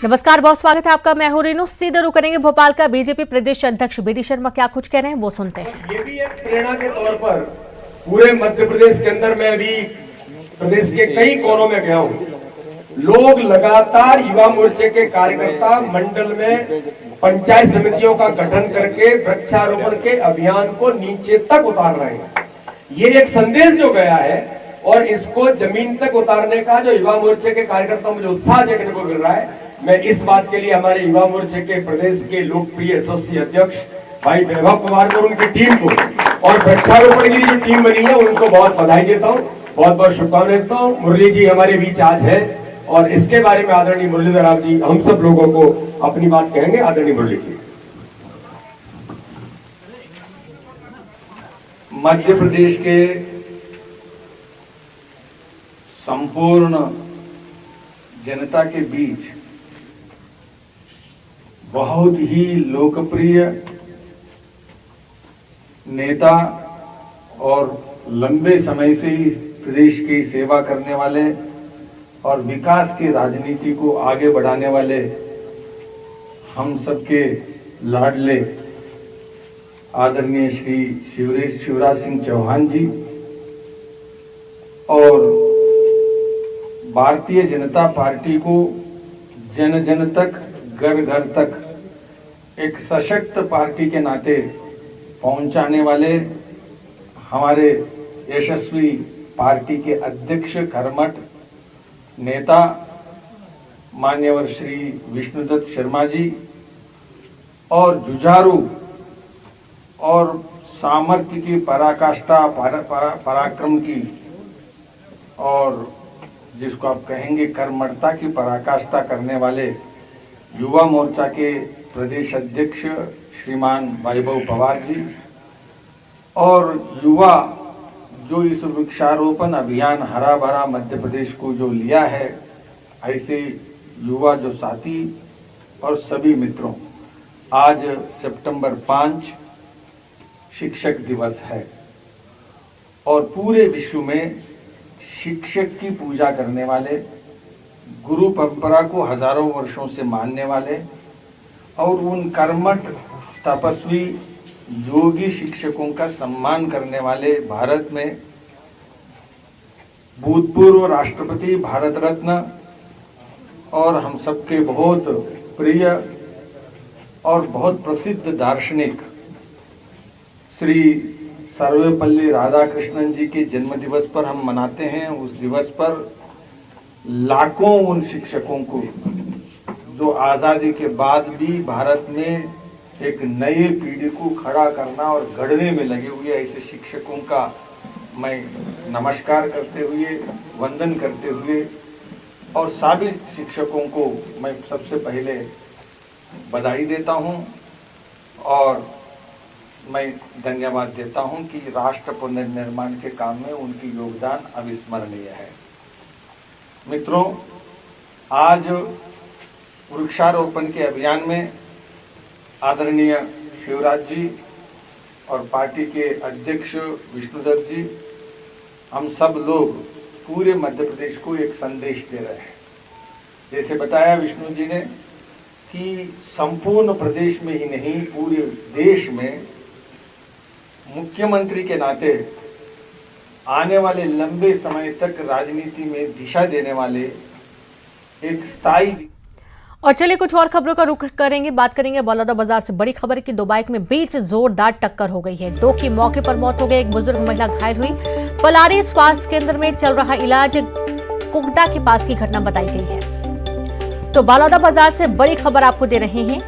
नमस्कार, बहुत स्वागत है आपका। मैं हूं रेनू। सीधे रुक करेंगे भोपाल का बीजेपी प्रदेश अध्यक्ष बीडी शर्मा क्या कुछ कह रहे हैं वो सुनते हैं। ये भी एक प्रेरणा के तौर पर पूरे मध्य प्रदेश के अंदर मैं अभी प्रदेश के कई कोनों में गया हूँ। लोग लगातार युवा मोर्चे के कार्यकर्ता मंडल में पंचायत समितियों का गठन करके वृक्षारोपण के अभियान को नीचे तक उतार रहे हैं। ये एक संदेश जो गया है और इसको जमीन तक उतारने का जो युवा मोर्चे के कार्यकर्ताओं में जो उत्साह देखने को मिल रहा है, मैं इस बात के लिए हमारे युवा मोर्चे के प्रदेश के लोकप्रिय एसोसिएट अध्यक्ष भाई वैभव कुमार को, उनकी टीम को और वृक्षारोपण की जो टीम बनी है उनको बहुत बधाई देता हूँ, बहुत बहुत शुभकामनाएं देता हूँ। मुरली जी हमारे बीच आज है और इसके बारे में आदरणीय मुरलीधर राव जी हम सब लोगों को अपनी बात कहेंगे। आदरणीय मुरली जी। मध्य प्रदेश के संपूर्ण जनता के बीच बहुत ही लोकप्रिय नेता और लंबे समय से इस प्रदेश की सेवा करने वाले और विकास की राजनीति को आगे बढ़ाने वाले हम सबके लाडले आदरणीय श्री शिवराज सिंह चौहान जी और भारतीय जनता पार्टी को जन जन तक, घर घर तक एक सशक्त पार्टी के नाते पहुंचाने वाले हमारे यशस्वी पार्टी के अध्यक्ष कर्मठ नेता मान्यवर श्री विष्णुदत्त शर्मा जी और जुझारू और सामर्थ्य की पराकाष्ठा पराक्रम की और जिसको आप कहेंगे कर्मठता की पराकाष्ठा करने वाले युवा मोर्चा के प्रदेश अध्यक्ष श्रीमान वैभव पवार जी और युवा जो इस वृक्षारोपण अभियान हरा भरा मध्य प्रदेश को जो लिया है, ऐसे युवा जो साथी और सभी मित्रों, आज सितंबर 5 शिक्षक दिवस है और पूरे विश्व में शिक्षक की पूजा करने वाले, गुरु परंपरा को हजारों वर्षों से मानने वाले और उन कर्मठ तपस्वी योगी शिक्षकों का सम्मान करने वाले भारत में भूतपूर्व राष्ट्रपति, भारत रत्न और हम सबके बहुत प्रिय और बहुत प्रसिद्ध दार्शनिक श्री सर्वपल्ली राधाकृष्णन जी के जन्म दिवस पर हम मनाते हैं। उस दिवस पर लाखों उन शिक्षकों को जो आज़ादी के बाद भी भारत में एक नई पीढ़ी को खड़ा करना और गढ़ने में लगे हुए ऐसे शिक्षकों का मैं नमस्कार करते हुए, वंदन करते हुए और सभी शिक्षकों को मैं सबसे पहले बधाई देता हूं और मैं धन्यवाद देता हूं कि राष्ट्र पुनर्निर्माण के काम में उनकी योगदान अविस्मरणीय है। मित्रों, आज वृक्षारोपण के अभियान में आदरणीय शिवराज जी और पार्टी के अध्यक्ष विष्णुदत्त जी, हम सब लोग पूरे मध्य प्रदेश को एक संदेश दे रहे हैं। जैसे बताया विष्णु जी ने कि संपूर्ण प्रदेश में ही नहीं, पूरे देश में मुख्यमंत्री के नाते आने वाले लंबे समय तक राजनीति में दिशा देने वाले एक स्थायी। और चलिए कुछ और खबरों का रुख करेंगे। बात करेंगे बलौदाबाजार से बड़ी खबर की। दो बाइक में बीच जोरदार टक्कर हो गई है। दो की मौके पर मौत हो गई। एक बुजुर्ग महिला घायल हुई। पलारी स्वास्थ्य केंद्र में चल रहा इलाज कुगदा के पास की घटना बताई गई है। तो बलौदाबाजार से बड़ी खबर आपको दे रहे हैं,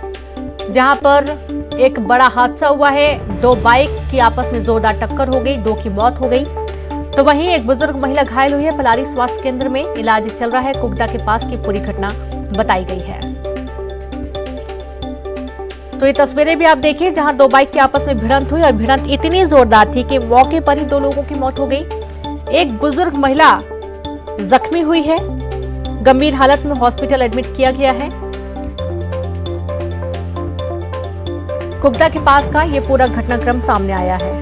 जहां पर एक बड़ा हादसा हुआ है। दो बाइक की आपस में जोरदार टक्कर हो गई, दो की मौत हो गई। तो वहीं एक बुजुर्ग महिला घायल हुई है। पलारी स्वास्थ्य केंद्र में इलाज चल रहा है। कुगदा के पास की पूरी घटना बताई गई है। तो ये तस्वीरें भी आप देखिए, जहां दो बाइक की आपस में भिड़ंत हुई और भिड़ंत इतनी जोरदार थी कि मौके पर ही दो लोगों की मौत हो गई। एक बुजुर्ग महिला जख्मी हुई है, गंभीर हालत में हॉस्पिटल एडमिट किया गया है। कुगदा के पास का ये पूरा घटनाक्रम सामने आया है।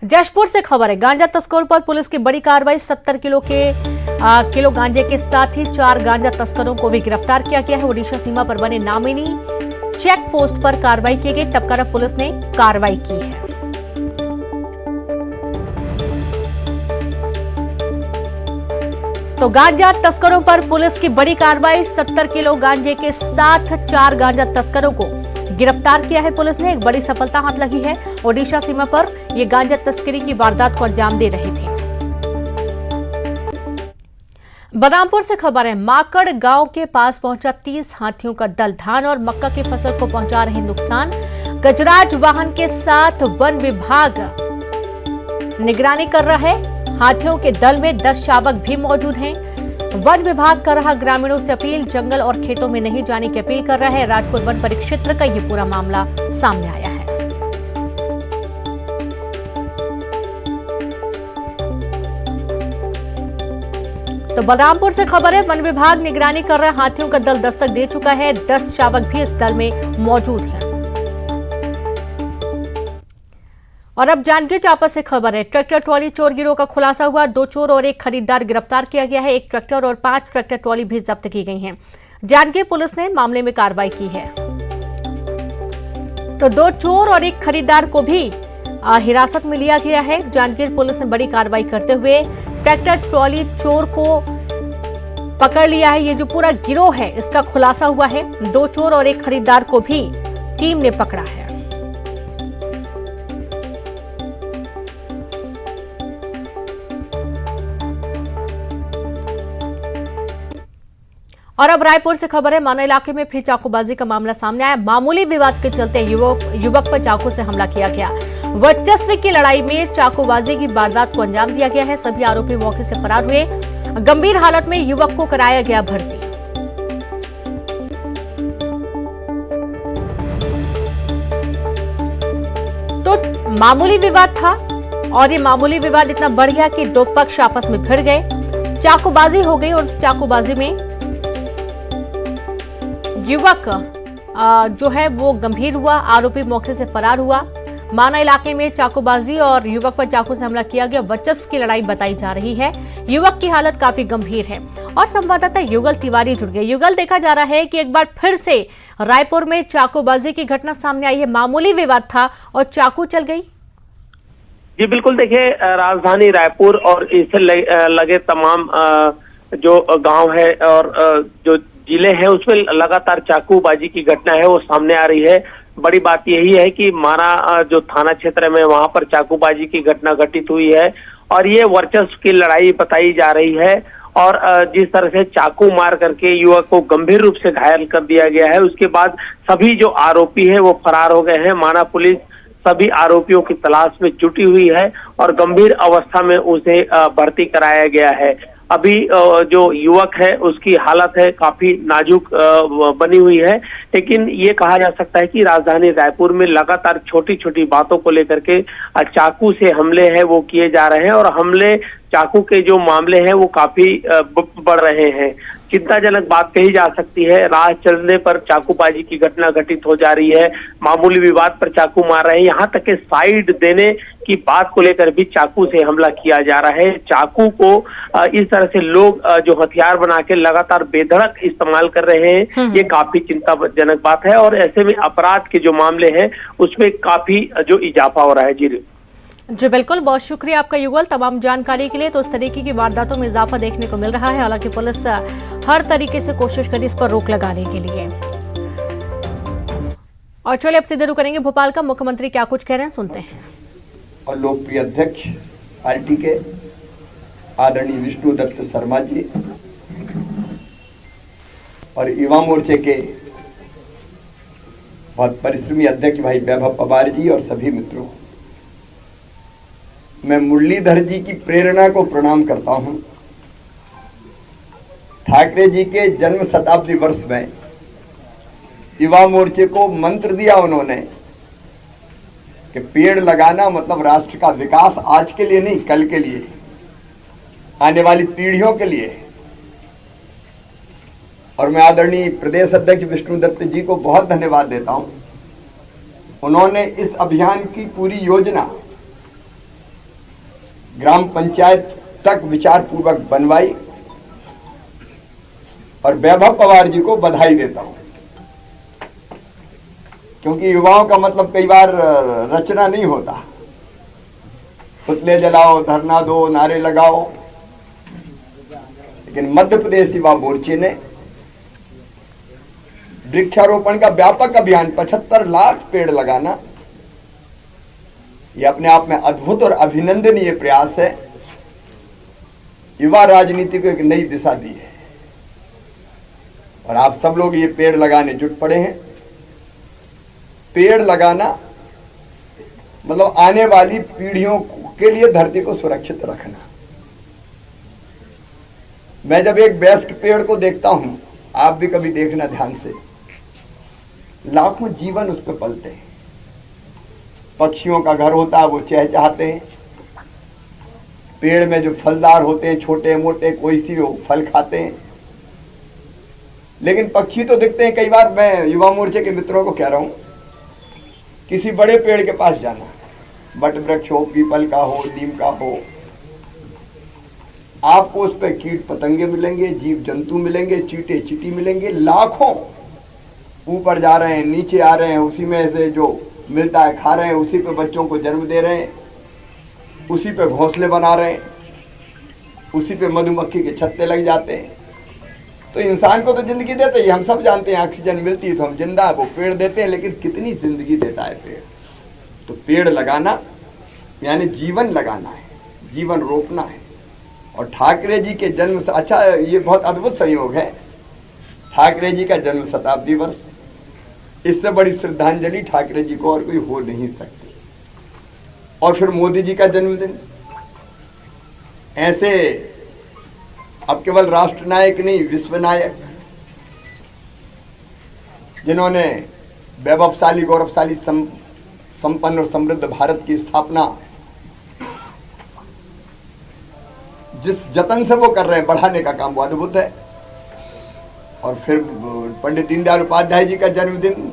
जशपुर से खबर है, गांजा तस्करों पर पुलिस की बड़ी कार्रवाई। 70 किलो गांजे के साथ ही 4 गांजा तस्करों को भी गिरफ्तार किया गया है। ओडिशा सीमा पर बने नामिनी चेक पोस्ट पर कार्रवाई की गई। टपकारा पुलिस ने कार्रवाई की है। तो गांजा तस्करों पर पुलिस की बड़ी कार्रवाई। 70 किलो गांजे के साथ 4 गांजा तस्करों को गिरफ्तार किया है पुलिस ने। एक बड़ी सफलता हाथ लगी है। ओडिशा सीमा पर ये गांजा तस्करी की वारदात को अंजाम दे रहे थे। बलरामपुर से खबर है, माकड़ गांव के पास पहुंचा 30 हाथियों का दल। धान और मक्का की फसल को पहुंचा रहे नुकसान। गजराज वाहन के साथ वन विभाग निगरानी कर रहा है। हाथियों के दल में 10 शावक भी मौजूद हैं। वन विभाग कर रहा ग्रामीणों से अपील, जंगल और खेतों में नहीं जाने की अपील कर रहा है। राजपुर वन परिक्षेत्र का ये पूरा मामला सामने आया है। तो बलरामपुर से खबर है, वन विभाग निगरानी कर रहा है। हाथियों का दल दस्तक दे चुका है। 10 शावक भी इस दल में मौजूद हैं। और अब जांजगीर चांपा से खबर है, ट्रैक्टर ट्रॉली चोर गिरोह का खुलासा हुआ। 2 चोर और 1 खरीदार गिरफ्तार किया गया है। 1 ट्रैक्टर और 5 ट्रैक्टर ट्रॉली भी जब्त की गई हैं। जांजगीर पुलिस ने मामले में कार्रवाई की है। तो 2 चोर और 1 खरीदार को भी हिरासत में लिया गया है। जांजगीर पुलिस ने बड़ी कार्रवाई करते हुए ट्रैक्टर ट्रॉली चोर को पकड़ लिया है। ये जो पूरा गिरोह है इसका खुलासा हुआ है। 2 चोर और 1 खरीदार को भी टीम ने पकड़ा है। और अब रायपुर से खबर है, माना इलाके में फिर चाकूबाजी का मामला सामने आया। मामूली विवाद के चलते युवक पर चाकू से हमला किया गया। वर्चस्व की लड़ाई में चाकूबाजी की वारदात को अंजाम दिया गया है। सभी आरोपी मौके से फरार हुए। गंभीर हालत में युवक को कराया गया भर्ती। तो मामूली विवाद था और ये मामूली विवाद इतना बढ़ गया कि 2 पक्ष आपस में भिड़ गए। चाकूबाजी हो गई और इस चाकूबाजी में युवक जो है वो गंभीर हुआ। आरोपी मौके से फरार हुआ। माना इलाके में चाकूबाजी और युवक पर चाकू से हमला किया गया। वर्चस्व की लड़ाई बताई जा रही है। युवक की हालत काफी गंभीर है। और संवाददाता युगल तिवारी जुड़ गए। युगल, देखा जा रहा है कि एक बार फिर से रायपुर में चाकूबाजी की घटना सामने आई है। मामूली विवाद था और चाकू चल गई। जी बिल्कुल, देखिए राजधानी रायपुर और इससे लगे तमाम जो गांव है और जो जिले हैं उसमें लगातार चाकूबाजी की घटना है वो सामने आ रही है। बड़ी बात यही है कि माना जो थाना क्षेत्र में वहां पर चाकूबाजी की घटना घटित हुई है और ये वर्चस्व की लड़ाई बताई जा रही है। और जिस तरह से चाकू मार करके युवक को गंभीर रूप से घायल कर दिया गया है, उसके बाद सभी जो आरोपी है वो फरार हो गए हैं। माना पुलिस सभी आरोपियों की तलाश में जुटी हुई है और गंभीर अवस्था में उसे भर्ती कराया गया है। अभी जो युवक है उसकी हालत है काफी नाजुक बनी हुई है। लेकिन ये कहा जा सकता है कि राजधानी रायपुर में लगातार छोटी छोटी बातों को लेकर के चाकू से हमले हैं वो किए जा रहे हैं और हमले चाकू के जो मामले हैं वो काफी बढ़ रहे हैं। चिंताजनक बात कही जा सकती है। राह चलने पर चाकूबाजी की घटना घटित हो जा रही है। मामूली विवाद पर चाकू मार रहे हैं। यहाँ तक कि साइड देने की बात को लेकर भी चाकू से हमला किया जा रहा है। चाकू को इस तरह से लोग जो हथियार बना के लगातार बेधड़क इस्तेमाल कर रहे हैं, ये काफी चिंताजनक बात है। और ऐसे में अपराध के जो मामले हैं उसमें काफी जो इजाफा हो रहा है। जी बिल्कुल, बहुत शुक्रिया आपका युगल तमाम जानकारी के लिए। तो इस तरीके की वारदातों में इजाफा देखने को मिल रहा है। हालांकि पुलिस हर तरीके से कोशिश करी इस पर रोक लगाने के लिए। और चलिए अब सीधे रुक करेंगे भोपाल का। मुख्यमंत्री क्या कुछ कह रहे हैं, सुनते हैं। और लोकप्रिय अध्यक्ष पार्टी के आदरणीय विष्णु दत्त शर्मा जी और युवा मोर्चे के बहुत परिश्रमी अध्यक्ष भाई वैभव पवार जी और सभी मित्रों, मैं मुरलीधर जी की प्रेरणा को प्रणाम करता हूं। ठाकरे जी के जन्म शताब्दी वर्ष में युवा मोर्चे को मंत्र दिया उन्होंने कि पेड़ लगाना मतलब राष्ट्र का विकास, आज के लिए नहीं कल के लिए, आने वाली पीढ़ियों के लिए। और मैं आदरणीय प्रदेश अध्यक्ष विष्णु दत्त जी को बहुत धन्यवाद देता हूं। उन्होंने इस अभियान की पूरी योजना ग्राम पंचायत तक विचार पूर्वक बनवाई और वैभव पवार जी को बधाई देता हूं, क्योंकि युवाओं का मतलब कई बार रचना नहीं होता, पुतले जलाओ, धरना दो, नारे लगाओ, लेकिन मध्य प्रदेश युवा मोर्चे ने वृक्षारोपण का व्यापक अभियान 75 लाख पेड़ लगाना, यह अपने आप में अद्भुत और अभिनंदनीय प्रयास है। युवा राजनीति को एक नई दिशा दी है और आप सब लोग ये पेड़ लगाने जुट पड़े हैं। पेड़ लगाना मतलब आने वाली पीढ़ियों के लिए धरती को सुरक्षित रखना। मैं जब एक वयस्क पेड़ को देखता हूं, आप भी कभी देखना ध्यान से, लाखों जीवन उस पर पलते हैं। पक्षियों का घर होता है, वो चहचहाते हैं। पेड़ में जो फलदार होते हैं, छोटे मोटे कोई सी हो, फल खाते हैं, लेकिन पक्षी तो दिखते हैं। कई बार मैं युवा मोर्चे के मित्रों को कह रहा हूं, किसी बड़े पेड़ के पास जाना, बट वृक्ष हो, पीपल का हो, नीम का हो, आपको उस पर कीट पतंगे मिलेंगे, जीव जंतु मिलेंगे, चींटे चींटी मिलेंगे, लाखों ऊपर जा रहे हैं, नीचे आ रहे हैं, उसी में से जो मिलता है खा रहे हैं, उसी पे बच्चों को जन्म दे रहे हैं, उसी पे घोंसले बना रहे हैं, उसी पे मधुमक्खी के छत्ते लग जाते हैं। तो इंसान को तो जिंदगी देते ही, हम सब जानते हैं, ऑक्सीजन मिलती है तो हम जिंदा है, वो पेड़ देते हैं, लेकिन कितनी जिंदगी देता है पेड़। तो पेड़ लगाना यानी जीवन लगाना है, जीवन रोपना है। और ठाकरे जी के जन्म, अच्छा ये बहुत अद्भुत संयोग है, ठाकरे जी का जन्म शताब्दी वर्ष, इससे बड़ी श्रद्धांजलि ठाकरे जी को और कोई हो नहीं सकती। और फिर मोदी जी का जन्मदिन, ऐसे अब केवल राष्ट्रनायक नहीं, विश्व नायक, जिन्होंने वैभवशाली गौरवशाली संपन्न और समृद्ध भारत की स्थापना जिस जतन से वो कर रहे हैं, बढ़ाने का काम वो अद्भुत है। और फिर पंडित दीनदयाल उपाध्याय जी का जन्मदिन,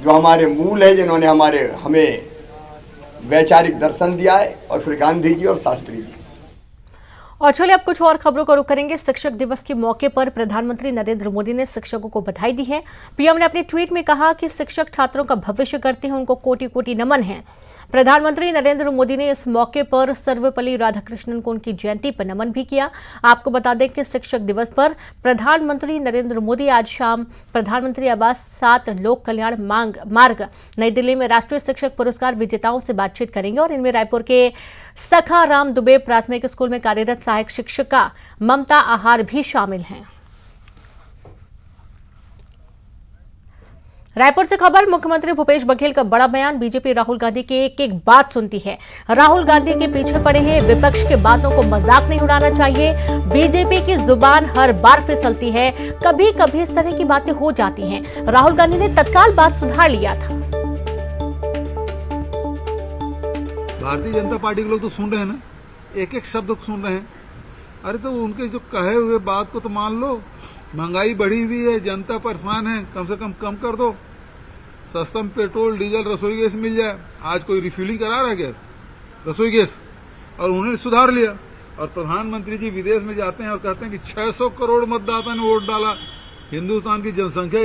जो हमारे मूल है, जिन्होंने हमें वैचारिक दर्शन दिया है, और फिर गांधी जी और शास्त्री जी। और चलिए अब कुछ और खबरों का रुख करेंगे। शिक्षक दिवस के मौके पर प्रधानमंत्री नरेंद्र मोदी ने शिक्षकों को बधाई दी है। पीएम ने अपने ट्वीट में कहा कि शिक्षक छात्रों का भविष्य करते हैं, उनको कोटि कोटि नमन है। प्रधानमंत्री नरेंद्र मोदी ने इस मौके पर सर्वपल्ली राधाकृष्णन को उनकी जयंती पर नमन भी किया। आपको बता दें कि शिक्षक दिवस पर प्रधानमंत्री नरेंद्र मोदी आज शाम प्रधानमंत्री आवास 7 लोक कल्याण मार्ग नई दिल्ली में राष्ट्रीय शिक्षक पुरस्कार विजेताओं से बातचीत करेंगे और इनमें रायपुर के सखा राम दुबे प्राथमिक स्कूल में कार्यरत सहायक शिक्षिका ममता आहार भी शामिल हैं। रायपुर से खबर, मुख्यमंत्री भूपेश बघेल का बड़ा बयान। बीजेपी राहुल गांधी की एक एक बात सुनती है। राहुल गांधी के पीछे पड़े हैं, विपक्ष के बातों को मजाक नहीं उड़ाना चाहिए। बीजेपी की जुबान हर बार फिसलती है, कभी कभी इस तरह की बातें हो जाती हैं। राहुल गांधी ने तत्काल बात सुधार लिया था। भारतीय जनता पार्टी के लोग तो सुन रहे हैं ना, एक एक शब्द सुन रहे हैं। अरे तो उनके जो कहे हुए बात को तो मान लो। महंगाई बढ़ी हुई है, जनता परेशान है, कम से कम कर दो। सस्ता में पेट्रोल डीजल रसोई गैस मिल जाए। आज कोई रिफ्यूलिंग करा रहा है क्या रसोई गैस? और उन्होंने सुधार लिया। और प्रधानमंत्री जी विदेश में जाते हैं और कहते हैं कि 600 करोड़ मतदाता ने वोट डाला। हिंदुस्तान की जनसंख्या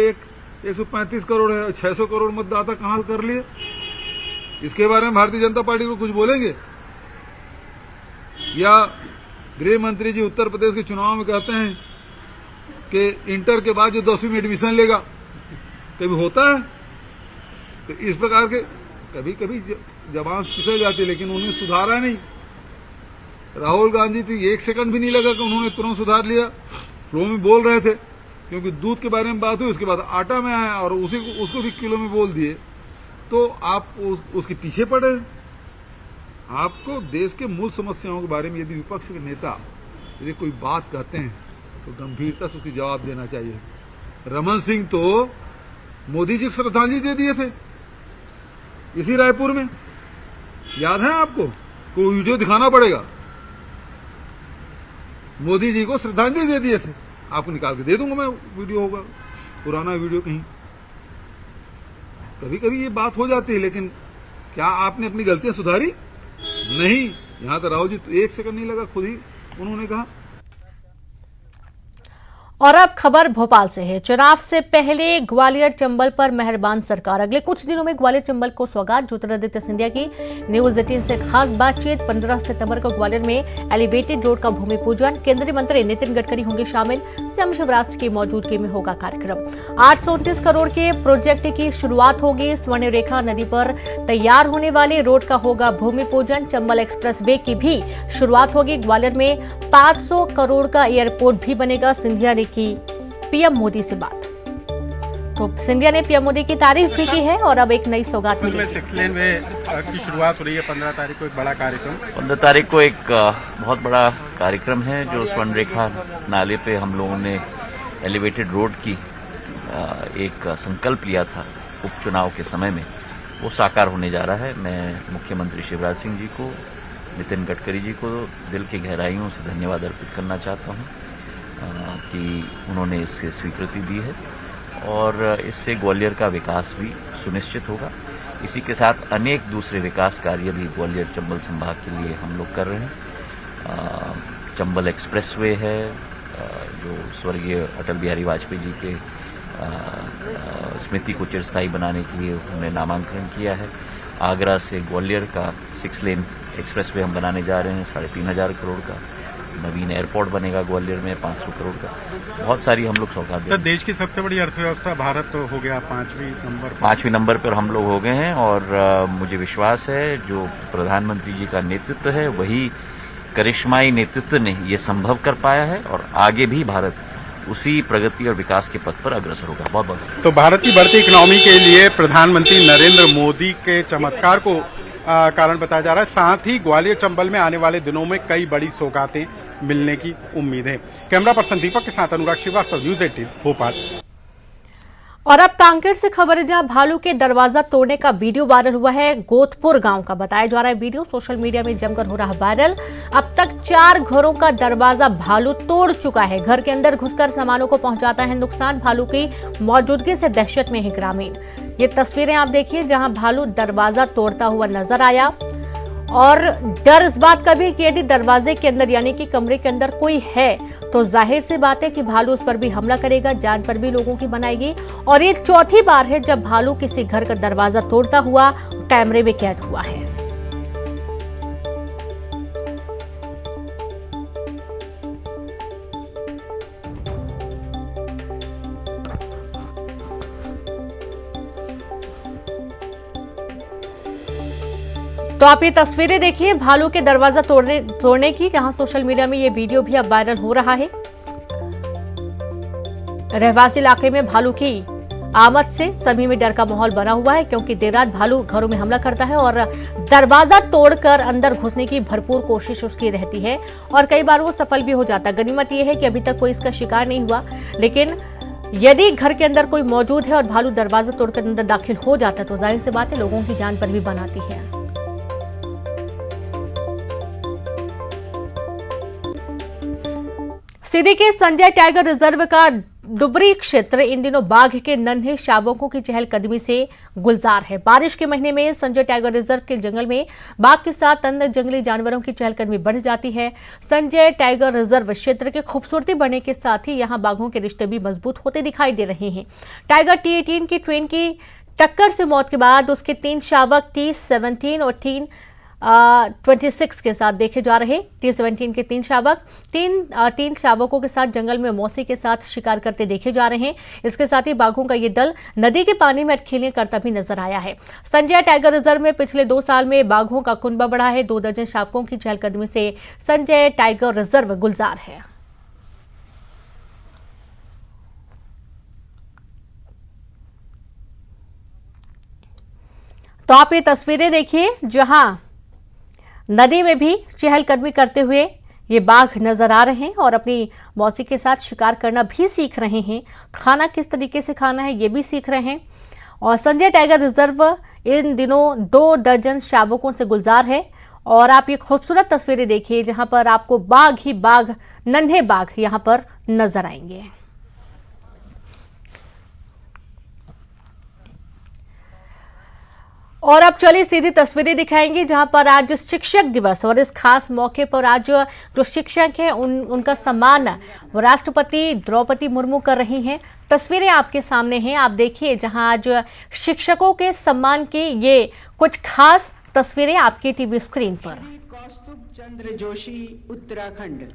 135 करोड़ है, 600 करोड़ मतदाता कहां कर लिए? इसके बारे में भारतीय जनता पार्टी को कुछ बोलेंगे? या गृह मंत्री जी उत्तर प्रदेश के चुनाव में कहते हैं कि इंटर के बाद जो 10वीं में एडमिशन लेगा, कभी होता है? तो इस प्रकार के कभी कभी जबान फिसल जाती है, लेकिन उन्होंने सुधारा नहीं। राहुल गांधी थी, 1 सेकंड भी नहीं लगा कि उन्होंने तुरंत सुधार लिया। फ्लो में बोल रहे थे, क्योंकि दूध के बारे में बात हुई, उसके बाद आटा में आया और उसको भी किलो में बोल दिए। तो आप उसके पीछे पड़े। आपको देश के मूल समस्याओं के बारे में यदि विपक्ष के नेता यदि कोई बात कहते हैं तो गंभीरता से उसकी जवाब देना चाहिए। रमन सिंह तो मोदी जी को श्रद्धांजलि दे दिए थे इसी रायपुर में, याद है आपको? कोई वीडियो दिखाना पड़ेगा। मोदी जी को श्रद्धांजलि दे दिए थे। आपको निकाल के दे दूंगा मैं, वीडियो होगा, पुराना वीडियो कहीं। कभी कभी ये बात हो जाती है, लेकिन क्या आपने अपनी गलतियां सुधारी? नहीं। यहाँ तो राहुल जी तो 1 सेकंड नहीं लगा, खुद ही उन्होंने कहा। और अब खबर भोपाल से है। चुनाव से पहले ग्वालियर चंबल पर मेहरबान सरकार। अगले कुछ दिनों में ग्वालियर चंबल को सौगात। ज्योतिरादित्य सिंधिया की न्यूज 18 से खास बातचीत। 15 सितंबर को ग्वालियर में एलिवेटेड रोड का भूमि पूजन। केंद्रीय मंत्री नितिन गडकरी होंगे शामिल। सीएम शिवराज की मौजूदगी में होगा कार्यक्रम। 829 करोड़ के प्रोजेक्ट की शुरुआत होगी। स्वर्ण रेखा नदी पर तैयार होने वाले रोड का होगा भूमि पूजन। चंबल एक्सप्रेस वे की भी शुरुआत होगी। ग्वालियर में 500 करोड़ का एयरपोर्ट भी बनेगा। सिंधिया ने की पीएम मोदी से बात। तो सिंधिया ने पीएम मोदी की तारीफ भी की है और अब एक नई सौगात मिली। 6 लेन वे की शुरुआत हो रही है। 15 तारीख को एक बड़ा कार्यक्रम। 15 तारीख को एक बहुत बड़ा कार्यक्रम है जो स्वर्ण रेखा नाले पे हम लोगों ने एलिवेटेड रोड की एक संकल्प लिया था उपचुनाव के समय में, वो साकार होने जा रहा है। मैं मुख्यमंत्री शिवराज सिंह जी को, नितिन गडकरी जी को दिल की गहराइयों से धन्यवाद अर्पित करना चाहता हूँ कि उन्होंने इसकी स्वीकृति दी है और इससे ग्वालियर का विकास भी सुनिश्चित होगा। इसी के साथ अनेक दूसरे विकास कार्य भी ग्वालियर चंबल संभाग के लिए हम लोग कर रहे हैं। चंबल एक्सप्रेसवे है जो स्वर्गीय अटल बिहारी वाजपेयी जी के स्मृति को चिरस्थायी बनाने के लिए उन्होंने नामांकन किया है। आगरा से ग्वालियर का 6 लेन एक्सप्रेसवे हम बनाने जा रहे हैं 3,500 करोड़ का। नवीन एयरपोर्ट बनेगा ग्वालियर में 500 करोड़ का। बहुत सारी हम लोग सौगात देंगे। सर, देश की सबसे बड़ी अर्थव्यवस्था भारत तो हो गया 5वें नंबर पर हम लोग हो गए हैं और मुझे विश्वास है जो प्रधानमंत्री जी का नेतृत्व है वही करिश्माई नेतृत्व ने ये संभव कर पाया है और आगे भी भारत उसी प्रगति और विकास के पथ पर अग्रसर होगा। बहुत बहुत तो भारत की बढ़ती इकोनॉमी के लिए प्रधानमंत्री नरेंद्र मोदी के चमत्कार को कारण बताया जा रहा है। साथ ही ग्वालियर चंबल में आने वाले दिनों में कई बड़ी सौगातें मिलने की उम्मीद है। कैमरा पर्सन दीपक के साथ अनुराग श्रीवास्तव, न्यूज 18 भोपाल। और अब कांकेर से खबर है जहां भालू के दरवाजा तोड़ने का वीडियो वायरल हुआ है। गोतपुर गांव का बताया जा रहा है वीडियो सोशल मीडिया में जमकर हो रहा है वायरल। अब तक 4 घरों का दरवाजा भालू तोड़ चुका है। घर के अंदर घुसकर सामानों को पहुंचाता है नुकसान। भालू की मौजूदगी से दहशत में है ग्रामीण। ये तस्वीरें आप देखिए जहां भालू दरवाजा तोड़ता हुआ नजर आया और डर इस बात का भी कि यदि दरवाजे के अंदर यानी कि कमरे के अंदर कोई है तो जाहिर सी बात है कि भालू उस पर भी हमला करेगा, जान पर भी लोगों की बनाएगी। और ये चौथी बार है जब भालू किसी घर का दरवाजा तोड़ता हुआ कैमरे में कैद हुआ है। तो आप ये तस्वीरें देखिए भालू के दरवाजा तोड़ने की, जहां सोशल मीडिया में ये वीडियो भी अब वायरल हो रहा है। रहवासी इलाके में भालू की आमद से सभी में डर का माहौल बना हुआ है क्योंकि देर रात भालू घरों में हमला करता है और दरवाजा तोड़कर अंदर घुसने की भरपूर कोशिश उसकी रहती है और कई बार वो सफल भी हो जाता है। गनीमत यह है कि अभी तक कोई इसका शिकार नहीं हुआ, लेकिन यदि घर के अंदर कोई मौजूद है और भालू दरवाजा तोड़कर अंदर दाखिल हो जाता है तो जाहिर सी बात है लोगों की जान पर भी बनाती है। सीधी के संजय टाइगर रिजर्व का डुबरी क्षेत्र इन दिनों बाघ के नन्हे शावकों की चहलकदमी से गुलजार है। बारिश के महीने में संजय टाइगर रिजर्व के जंगल में बाघ के साथ अन्य जंगली जानवरों की चहलकदमी बढ़ जाती है। संजय टाइगर रिजर्व क्षेत्र की खूबसूरती बढ़ने के साथ ही यहां बाघों के रिश्ते भी मजबूत होते दिखाई दे रहे हैं। टाइगर T18 की ट्रेन की टक्कर से मौत के बाद उसके 3 शावक T17 और 26 के साथ देखे जा रहे। T17 के 3 शावक तीन शावकों के साथ जंगल में मौसी के साथ शिकार करते देखे जा रहे हैं। इसके साथ ही बाघों का ये दल नदी के पानी में अटखेलियां करता भी नजर आया है। संजय टाइगर रिजर्व में पिछले 2 साल में बाघों का कुनबा बढ़ा है। 2 दर्जन शावकों की चहलकदमी से संजय टाइगर रिजर्व गुलजार है। तो आप ये तस्वीरें देखिए जहां नदी में भी चहलकदमी करते हुए ये बाघ नजर आ रहे हैं और अपनी मौसी के साथ शिकार करना भी सीख रहे हैं। खाना किस तरीके से खाना है ये भी सीख रहे हैं। और संजय टाइगर रिजर्व इन दिनों 2 दर्जन शावकों से गुलजार है। और आप ये खूबसूरत तस्वीरें देखिए जहां पर आपको बाघ ही बाघ, नन्हे बाघ यहां पर नजर आएंगे। और अब चलिए सीधी तस्वीरें दिखाएंगे जहां पर आज शिक्षक दिवस और इस खास मौके पर आज जो शिक्षक हैं उनका सम्मान राष्ट्रपति द्रौपदी मुर्मू कर रही हैं। तस्वीरें आपके सामने हैं, आप देखिए जहां आज शिक्षकों के सम्मान की ये कुछ खास तस्वीरें आपकी टीवी स्क्रीन पर। Kaustubh Chandra Joshi, Uttarakhand.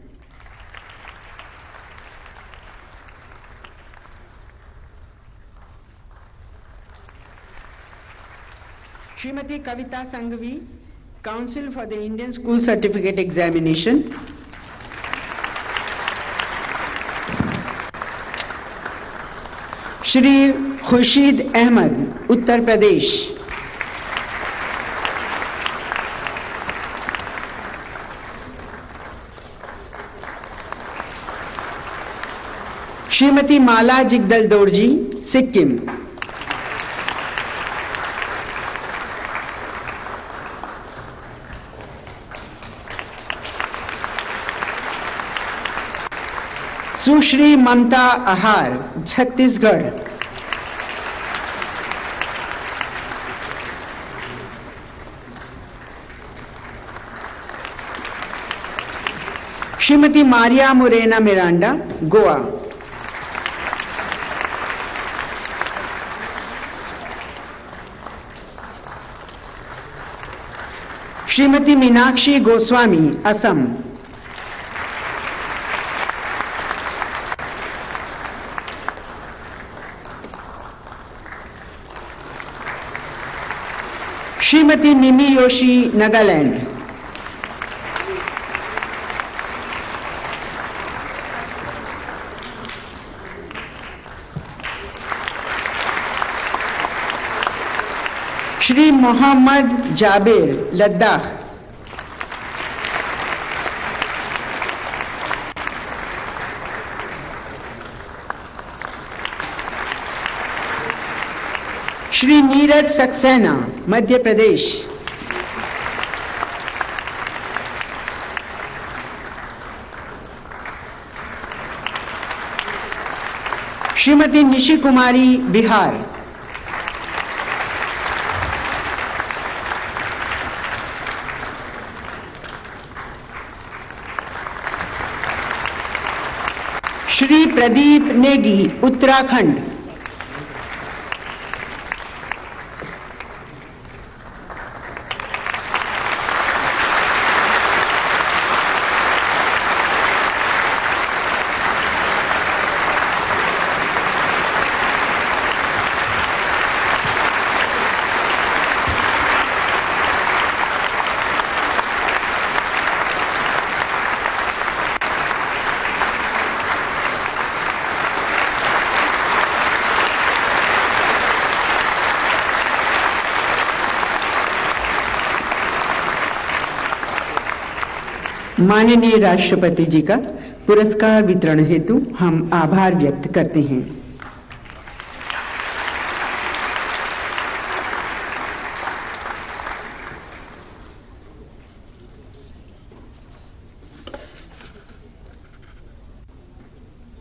Shrimati Kavita Sanghvi, Council for the Indian School Certificate Examination. Shri Khurshid Ahmad, Uttar Pradesh. Shrimati Mala Jigdal Dorji, Sikkim. Sushri Mamata Aahar, Chhattisgarh. Shrimati Maria Morena Miranda, Goa. Shrimati Meenakshi Goswami, Assam. Shrimati Mimi Yoshi, Nagaland. Shri Mohammad Jabir, Ladakh. Shri Neeraj Saxena, Madhya Pradesh. Shrimati Nishi Kumari, Bihar. Shri Pradeep Negi, Uttarakhand. माननीय राष्ट्रपति जी का पुरस्कार वितरण हेतु हम आभार व्यक्त करते हैं।